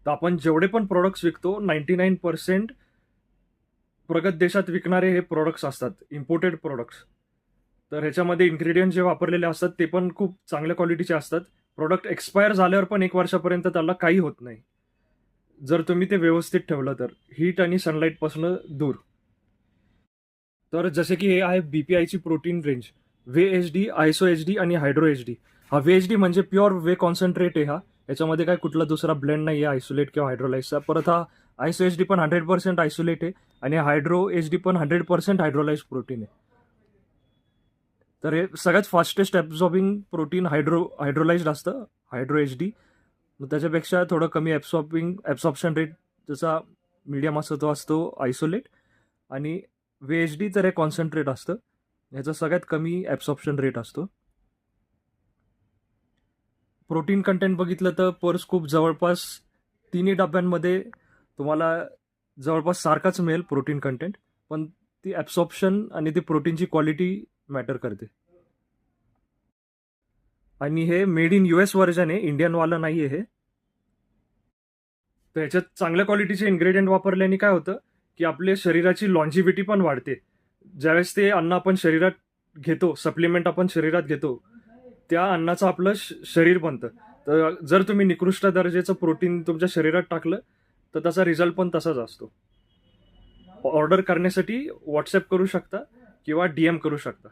तर आपण जेवढे पण प्रोडक्ट्स विकतो 99% प्रगत देशात विकणारे हे प्रोडक्ट्स असतात, इम्पोर्टेड प्रोडक्ट्स. तर ह्याच्यामध्ये इन्ग्रेडियंट जे वापरलेले असतात ते पण खूप चांगल्या क्वालिटीचे असतात. प्रोडक्ट एक्सपायर झाल्यावर पण 1 वर्षापर्यंत त्याला काही होत नाही. जर तुम्ही ते व्यवस्थित ठेवलं तर. हीट आणि सनलाईटपासून दूर. तर जसे की हे आहे BPIची प्रोटीन रेंज. VHD, आयसो-HD आणि हायड्रो-HD. हा VHD म्हणजे प्युअर वे कॉन्सन्ट्रेट आहे हा. याच्यामध्ये काय कुठला दुसरा ब्लेंड नाही आहे आयसोलेट किंवा हायड्रोलाइजचा. परत हा आयसो-HD पण 100% आयसोलेट आहे आणि हायड्रो-HD पण 100% हायड्रोलाइज्ड प्रोटीन आहे. तर हे सगळ्यात फास्टेस्ट ॲब्सॉर्बिंग प्रोटीन हायड्रोलाइज्ड असतं, हायड्रो-HD. मग त्याच्यापेक्षा थोडं कमी ॲब्सॉर्प्शन रेट जसा मीडियम असतो तो असतो आयसोलेट आणि VHD तर हे कॉन्सन्ट्रेट असतं. ह्याचा सगळ्यात कमी ॲब्सॉर्प्शन रेट असतो. प्रोटीन कंटेंट बघितलं तर पर स्कूप जवळपास तिन्ही डब्यांमध्ये तुम्हाला जवळपास सारखाच मिळेल प्रोटीन कंटेंट, पण ती ॲब्सॉर्प्शन आणि ती प्रोटीनची क्वालिटी मॅटर करते. आणि हे मेड इन US व्हर्जन आहे, इंडियनवालं नाही आहे हे. तर ह्याच्यात चांगल्या क्वालिटीचे इन्ग्रेडियंट वापरल्याने काय होतं, की आपल्या शरीराची लॉन्जिव्हिटी पण वाढते. ज्यावेळेस ते अन्न आपण शरीरात घेतो, सप्लिमेंट आपण शरीरात घेतो, त्या अन्नाचं आपलं शरीर बनतं. तर जर तुम्ही निकृष्ट दर्जाचं प्रोटीन तुमच्या शरीरात टाकलं, तर त्याचा रिझल्ट पण तसाच असतो. ऑर्डर करण्यासाठी WhatsApp करू शकता किंवा DM करू शकता.